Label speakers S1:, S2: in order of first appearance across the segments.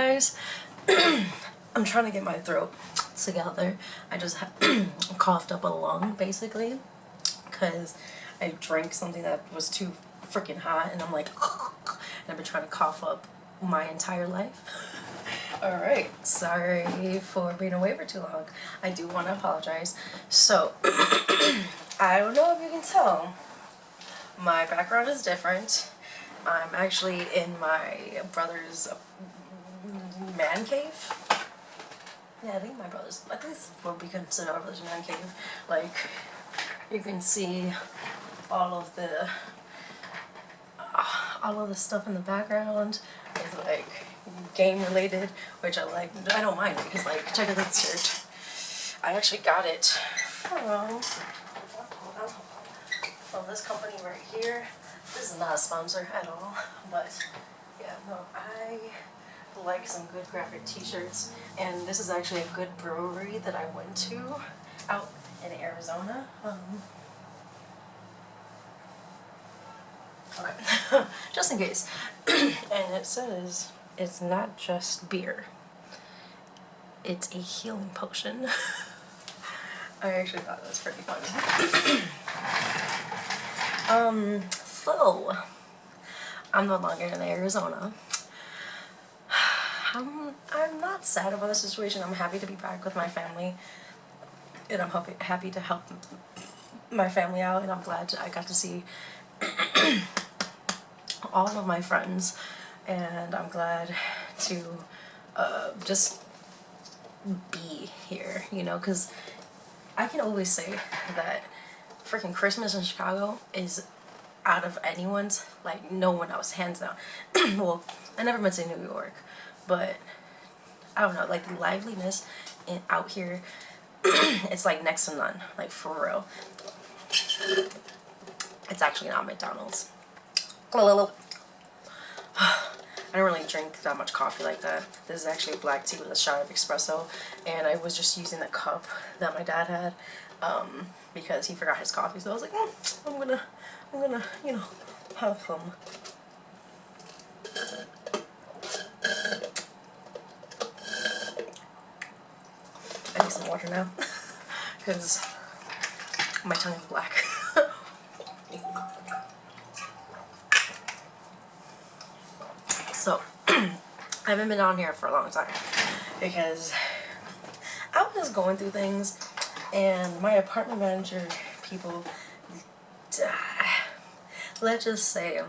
S1: guys. I'm trying to get my throat together. I just coughed up a lung basically because I drank something that was too freaking hot and I'm like and I've been trying to cough up my entire life. Alright, sorry for being away for too long. I do want to apologize. So I don't know if you can tell, my background is different. I'm actually in my brother's man cave. Yeah, I think my brother's, I think this is what we consider our brother's man cave. Like, you can see all of the stuff in the background is like game related, which I like. I don't mind because like, check out this shirt. I actually got it from this company right here. This is not a sponsor at all, but yeah, no, I like some good graphic t-shirts, and this is actually a good brewery that I went to out in Arizona. Okay, just in case. And it says it's not just beer, it's a healing potion. I actually thought that was pretty funny. So I'm no longer in Arizona. I'm not sad about the situation. I'm happy to be back with my family, and I'm happy to help my family out, and I'm glad I got to see all of my friends, and I'm glad to just be here, you know, because I can always say that freaking Christmas in Chicago is out of anyone's, like, no one else, hands down. Well, I never been to New York, but I don't know, like, the liveliness out here, it's like next to none, like, for real. It's actually not McDonald's. I don't really drink that much coffee like that. This is actually black tea with a shot of espresso, and I was just using the cup that my dad had because he forgot his coffee, so I was like, I'm gonna, you know, have some. I need some water now because my tongue is black. So I haven't been on here for a long time because I was just going through things, and my apartment manager people, let's just say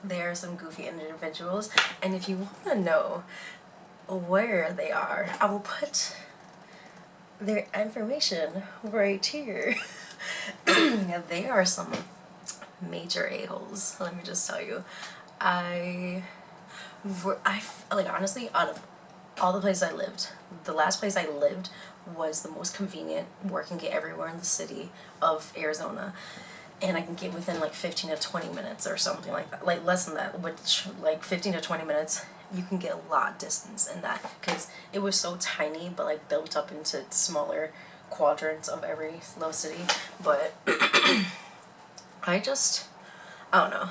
S1: there are some goofy individuals, and if you want to know where they are, I will put their information right here. They are some major a-holes, let me just tell you. I like, honestly, out of all the places I lived, the last place I lived was the most convenient where I can get everywhere in the city of Arizona, and I can get within like 15 to 20 minutes or something like that, like less than that, which like 15 to 20 minutes you can get a lot distance in that, because it was so tiny but like built up into smaller quadrants of every little city. But I don't know,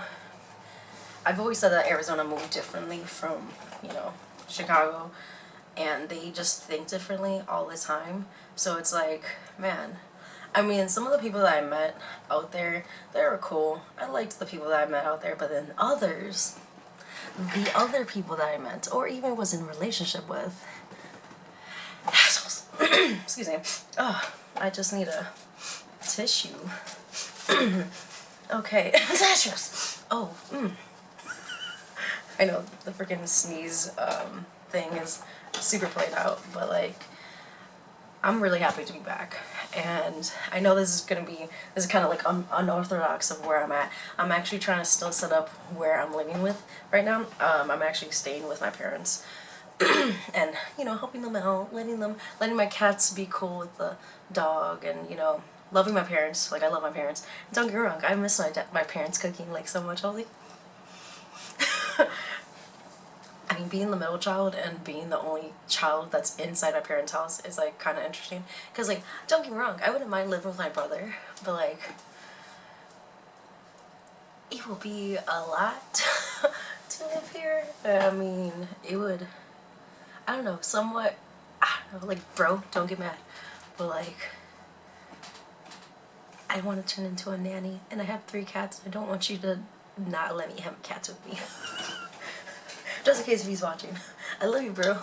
S1: I've always said that Arizona moved differently from, you know, Chicago, and they just think differently all the time. So it's like, man, I mean, some of the people that I met out there, they were cool. I liked the people that I met out there, but then others, the other people that I met, or even was in a relationship with, excuse me, I just need a tissue. Okay, tissues. I know the freaking sneeze thing is super played out, but like, I'm really happy to be back. And I know this is kind of like unorthodox of where I'm at. I'm actually trying to still set up where I'm living with right now. I'm actually staying with my parents and, you know, helping them out, letting my cats be cool with the dog, and, you know, loving my parents. Like, I love my parents. Don't get me wrong, I miss my parents cooking like so much. I was like, I mean, being the middle child and being the only child that's inside my parents' house is like kind of interesting. Because, like, don't get me wrong, I wouldn't mind living with my brother, but like, it will be a lot to live here. I mean, it would. I don't know, somewhat, I don't know, like, bro, don't get mad, but like, I want to turn into a nanny, and I have 3 cats. I don't want you to not let me have cats with me. Just in case if he's watching. I love you, bro.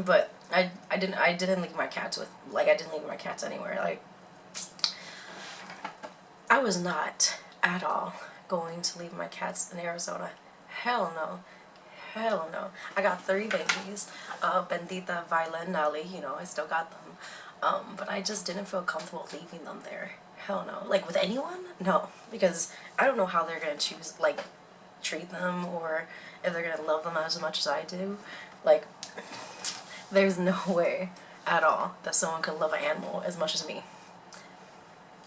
S1: But I didn't leave my cats with, like, I didn't leave my cats anywhere. Like, I was not at all going to leave my cats in Arizona. Hell no. Hell no. I got 3 babies. Bendita, Viola, and Nelly. You know, I still got them. But I just didn't feel comfortable leaving them there. Hell no. Like, with anyone? No. Because I don't know how they're gonna choose, like, treat them, or if they're gonna love them as much as I do. Like, there's no way at all that someone could love an animal as much as me.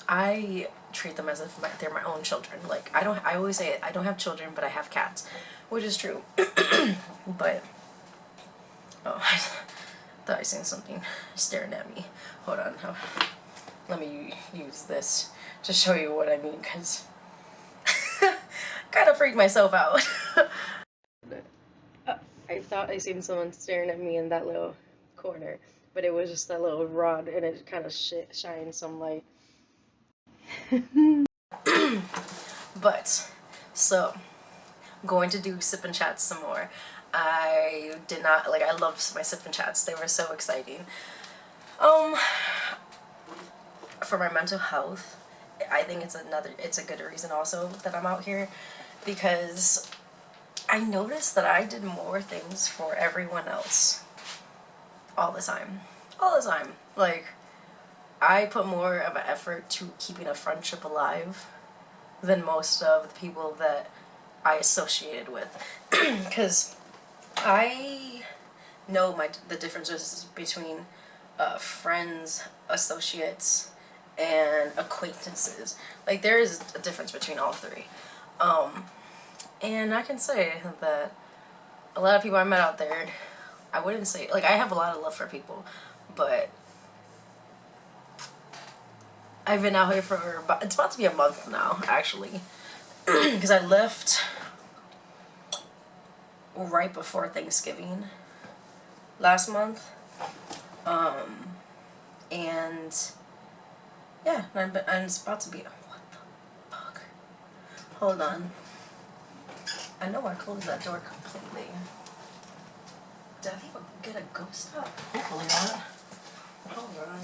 S1: I treat them as if they're my own children. Like, I always say it, I don't have children, but I have cats, which is true. But, oh, I thought I seen something staring at me. Hold on, let me use this to show you what I mean, because kind of freaked myself out. I thought I seen someone staring at me in that little corner, but it was just that little rod, and it kind of shined some light. But, so, going to do sip and chats some more. I did not, like, I loved my sip and chats. They were so exciting. For my mental health, I think it's a good reason also that I'm out here, because I noticed that I did more things for everyone else all the time. All the time. Like, I put more of an effort to keeping a friendship alive than most of the people that I associated with. Because I know the differences between friends, associates, and acquaintances. Like, there is a difference between all 3. And I can say that a lot of people I met out there, I wouldn't say, like, I have a lot of love for people, but I've been out here for it's about to be a month now, actually, because I left right before Thanksgiving last month, and yeah, and it's about to be, what the fuck, hold on, I know I closed that door completely. Did I even get a ghost out? Hopefully not. Hold on.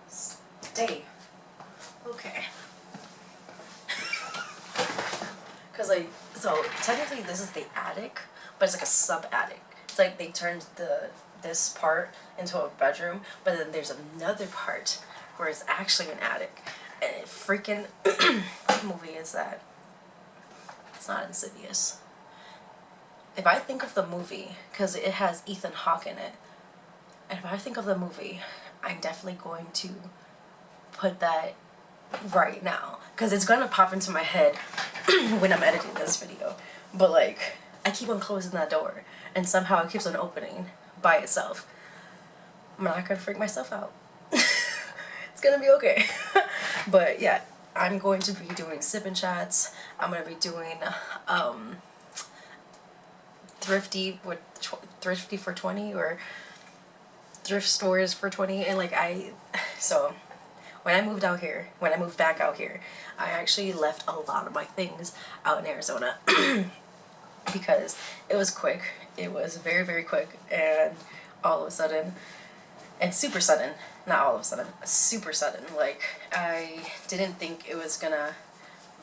S1: Stay. Okay. Because, like, so technically this is the attic, but it's like a sub-attic. It's like they turned this part into a bedroom, but then there's another part where it's actually an attic. And it freaking, what movie is that? It's not Insidious. If I think of the movie, because it has Ethan Hawke in it, and if I think of the movie, I'm definitely going to put that right now, because it's gonna pop into my head when I'm editing this video. But, like, I keep on closing that door, and somehow it keeps on opening by itself. I'm not gonna freak myself out. It's gonna be okay. But yeah, I'm going to be doing sip and chats. I'm gonna be doing thrifty for 20, or thrift stores for 20. And like, so when I moved back out here, I actually left a lot of my things out in Arizona because it was quick. It was very, very quick, and all of a sudden, and super sudden, not all of a sudden, super sudden. Like, I didn't think it was gonna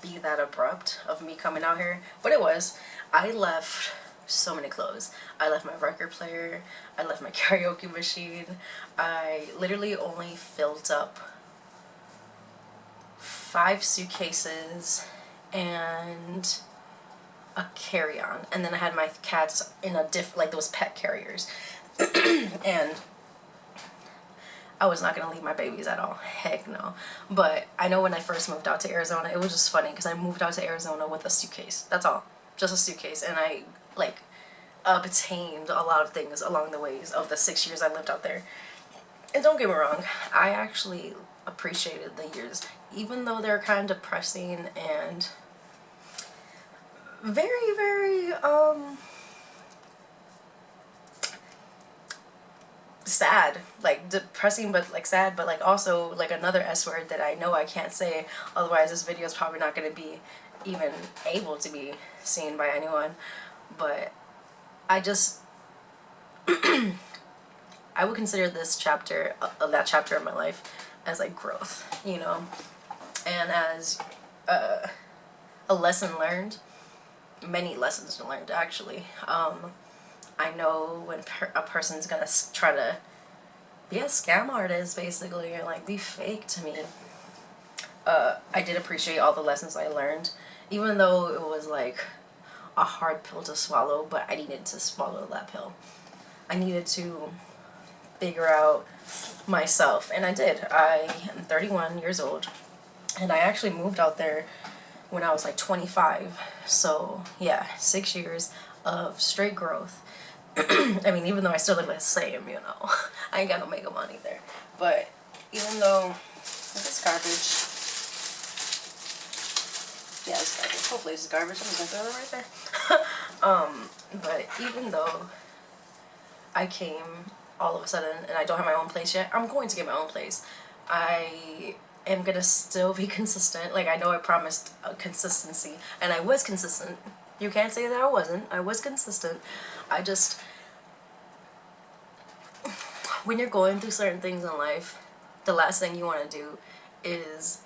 S1: be that abrupt of me coming out here, but it was. I left so many clothes. I left my record player, I left my karaoke machine. I literally only filled up 5 suitcases and a carry-on, and then I had my cats in a like those pet carriers. And I was not gonna leave my babies at all. Heck no. But I know when I first moved out to Arizona, it was just funny because I moved out to Arizona with a suitcase. That's all. Just a suitcase. And I, like, obtained a lot of things along the ways of the 6 years I lived out there. And don't get me wrong, I actually appreciated the years, even though they're kind of depressing and very, very, sad, like depressing, but like sad, but like also like another S word that I know I can't say, otherwise this video is probably not going to be even able to be seen by anyone. But I just I would consider this chapter of that chapter of my life as like growth, you know, and as a lesson learned, many lessons learned actually. I know when a person's gonna try to be a scam artist basically, or like be fake to me. I did appreciate all the lessons I learned, even though it was like a hard pill to swallow, but I needed to swallow that pill. I needed to figure out myself, and I did. I am 31 years old, and I actually moved out there when I was like 25. So yeah, 6 years of straight growth. I mean, even though I still look the same, you know, I ain't got no makeup on either. But even though this garbage, yeah, it's garbage. Hopefully it's garbage. I'm just gonna throw it right there. But even though I came all of a sudden and I don't have my own place yet, I'm going to get my own place. I am gonna still be consistent. Like, I know I promised consistency, and I was consistent. You can't say that I wasn't. I was consistent. I just, when you're going through certain things in life, the last thing you want to do is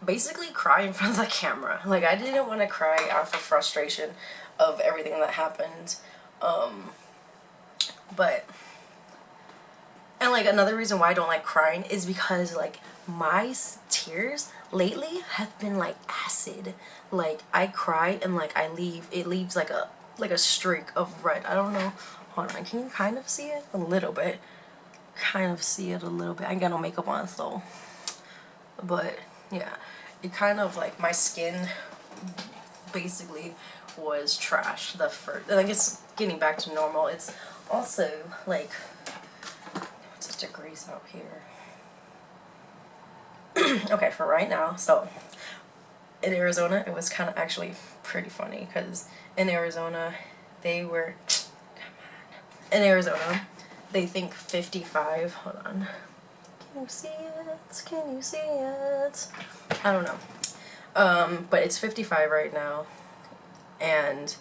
S1: basically cry in front of the camera. Like, I didn't want to cry out of frustration of everything that happened. But, and like another reason why I don't like crying is because like my tears lately have been like acid. Like, I cry and like it leaves like a streak of red. I don't know. Hold on, can you kind of see it? A little bit. Kind of see it a little bit. I ain't got no makeup on, so. But yeah, it kind of like, my skin basically was trash the first, like, it's getting back to normal. It's also like, what's the degrees out here? Okay, for right now, so in Arizona, it was kind of actually pretty funny, because in Arizona, they were, in Arizona, they think 55, hold on, can you see it, can you see it, I don't know, but it's 55 right now, and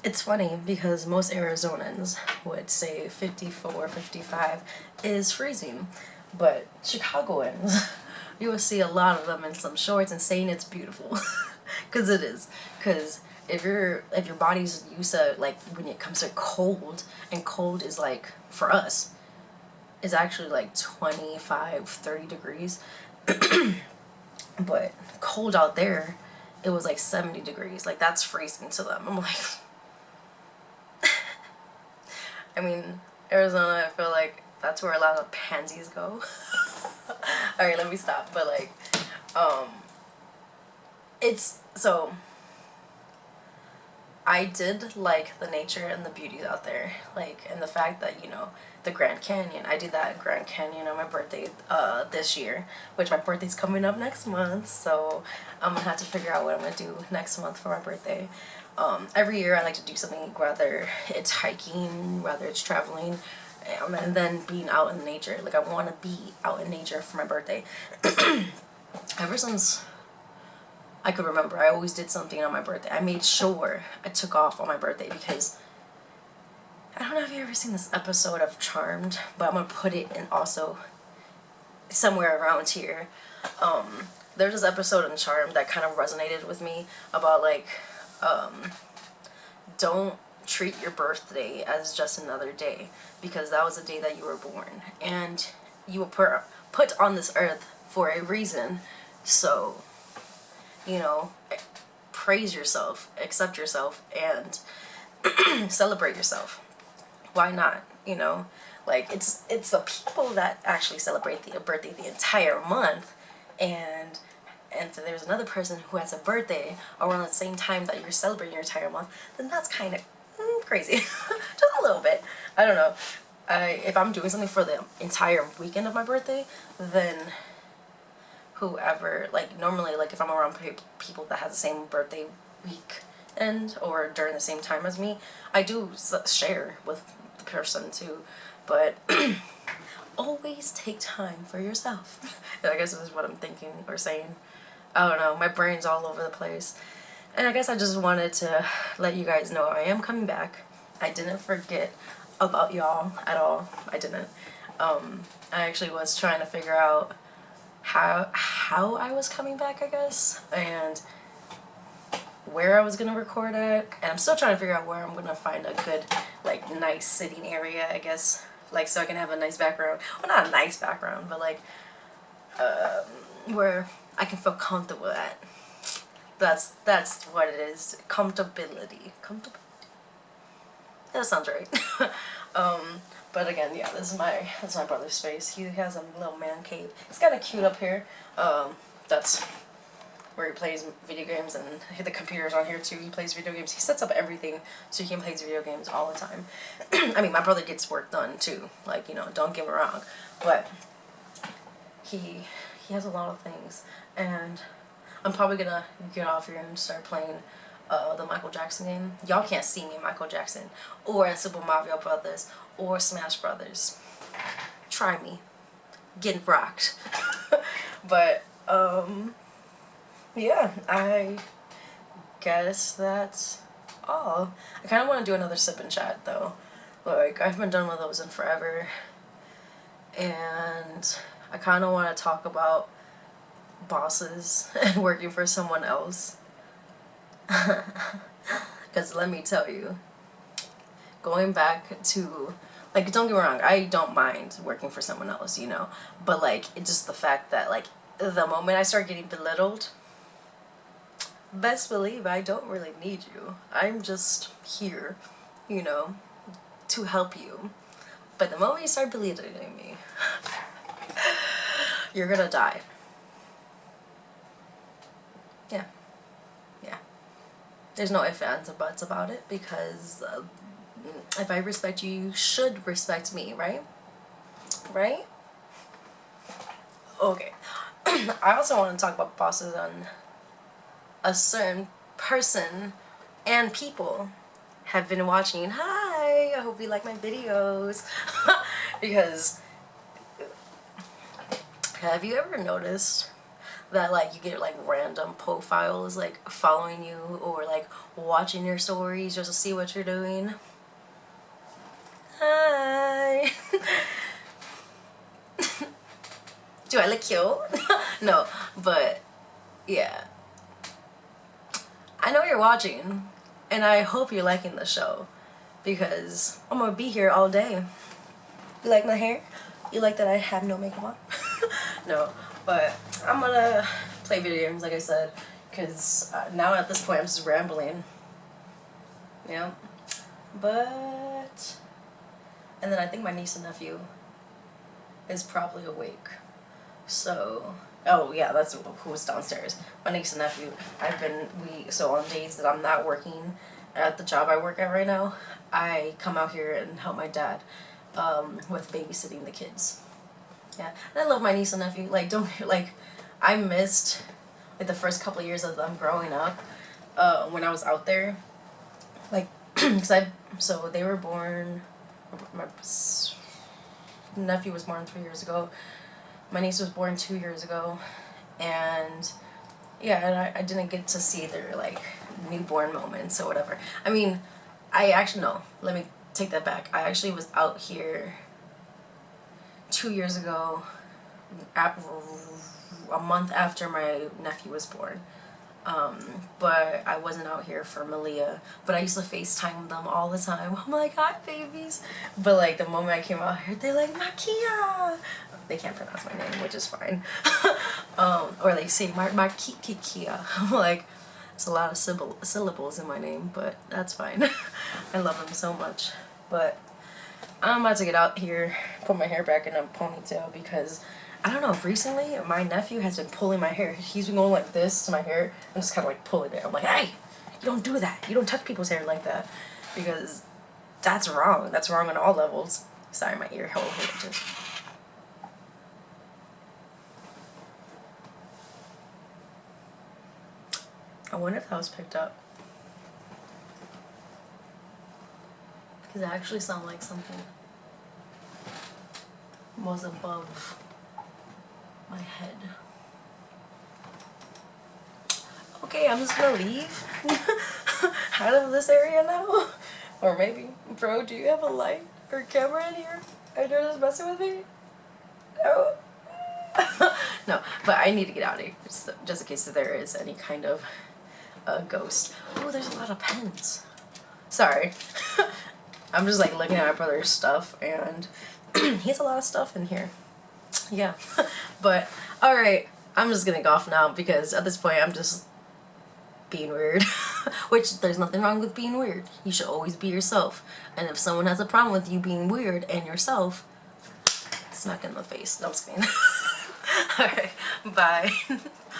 S1: it's funny because most Arizonans would say 54, 55 is freezing, but Chicagoans, you will see a lot of them in some shorts and saying it's beautiful, because it is. Because if your body's used to, like, when it comes to cold, and cold is like, for us, is actually like 25, 30 degrees, but cold out there, it was like 70 degrees. Like, that's freezing to them. I'm like, I mean, Arizona, I feel like that's where a lot of pansies go. Alright, let me stop. But like, it's, so, I did like the nature and the beauty out there. Like, and the fact that, you know, the Grand Canyon. I did that Grand Canyon on my birthday this year, which my birthday's coming up next month, so I'm gonna have to figure out what I'm gonna do next month for my birthday. Every year I like to do something, whether it's hiking, whether it's traveling, and then being out in nature. Like, I want to be out in nature for my birthday. Ever since I could remember, I always did something on my birthday. I made sure I took off on my birthday, because I don't know if you've ever seen this episode of Charmed, but I'm going to put it in also somewhere around here. There's this episode in Charmed that kind of resonated with me about, like, don't treat your birthday as just another day, because that was the day that you were born, and you were put on this earth for a reason. So, you know, praise yourself, accept yourself, and celebrate yourself. Why not? You know, like, it's the people that actually celebrate the birthday the entire month, and so there's another person who has a birthday around the same time that you're celebrating your entire month, then that's kind of crazy. Just a little bit. I don't know. If I'm doing something for the entire weekend of my birthday, then whoever, like, normally, like, if I'm around people that have the same birthday weekend or during the same time as me, I do share with the person too, but always take time for yourself. I guess this is what I'm thinking or saying. I don't know, my brain's all over the place. And I guess I just wanted to let you guys know I am coming back. I didn't forget about y'all at all. I didn't. I actually was trying to figure out how I was coming back, I guess, and where I was gonna record at. And I'm still trying to figure out where I'm gonna find a good, like, nice sitting area, I guess, like, so I can have a nice background. Well, not a nice background, but like where I can feel comfortable at. That's what it is. Comfortability. That sounds right. But again, yeah, that's my brother's space. He has a little man cave. It's kind of cute up here. That's where he plays video games, and the computer's on here too. He plays video games. He sets up everything so he can play video games all the time. I mean, my brother gets work done too. Like, you know, don't get me wrong, but he has a lot of things, and I'm probably gonna get off here and start playing the Michael Jackson game. Y'all can't see me in Michael Jackson or Super Mario Brothers or Smash Brothers. Try me. Getting rocked. But yeah, I guess that's all. I kind of want to do another sip and chat though. Like, I haven't done one of those in forever, and I kind of want to talk about bosses and working for someone else. Because let me tell you, going back to, like, don't get me wrong, I don't mind working for someone else, you know, but like, it's just the fact that, like, the moment I start getting belittled, best believe I don't really need you. I'm just here, you know, to help you. But the moment you start belittling me, you're gonna die. Yeah. Yeah. There's no ifs, ands, or buts about it, because if I respect you, you should respect me, right? Right? Okay. I also want to talk about bosses on a certain person and people have been watching. Hi! I hope you like my videos. Because have you ever noticed that, like, you get, like, random profiles, like, following you or, like, watching your stories just to see what you're doing? Hi! Do I look cute? No, but yeah. I know you're watching, and I hope you're liking the show, because I'm gonna be here all day. You like my hair? You like that I have no makeup on? No, but I'm gonna play video games, like I said, because now at this point I'm just rambling. Yeah. But, and then I think my niece and nephew is probably awake. So, oh yeah, that's who was downstairs. My niece and nephew. So on days that I'm not working at the job I work at right now, I come out here and help my dad with babysitting the kids. Yeah, and I love my niece and nephew. Like, I missed, like, the first couple of years of them growing up when I was out there. Like, so they were born, my nephew was born 3 years ago. My niece was born 2 years ago, and yeah, and I didn't get to see their, like, newborn moments or whatever. I mean, no, let me take that back. I actually was out here 2 years ago, a month after my nephew was born. But I wasn't out here for Malia, but I used to FaceTime them all the time. I'm like, hi, babies. But, like, the moment I came out here, they're like, Makia. They can't pronounce my name, which is fine. Or they say Markikia. I'm like, it's a lot of syllables in my name, but that's fine. I love them so much. But I'm about to get out here, put my hair back in a ponytail, because I don't know, recently my nephew has been pulling my hair. He's been going like this to my hair and just kind of like pulling it. I'm like, hey, you don't do that. You don't touch people's hair like that, because that's wrong. That's wrong on all levels. Sorry, my ear hole hit. I wonder if that was picked up. Because it actually sounded like something was above my head. Okay, I'm just gonna leave out of this area now. Or maybe, bro, do you have a light or camera in here? Are you just messing with me? No. No, but I need to get out of here just in case there is any kind of ghost. Oh, there's a lot of pens. Sorry. I'm just like looking at my brother's stuff, and he has a lot of stuff in here. Yeah. But alright, I'm just gonna go off now because at this point I'm just being weird. Which there's nothing wrong with being weird. You should always be yourself. And if someone has a problem with you being weird and yourself, smack in the face. No, I'm just kidding. Alright, bye.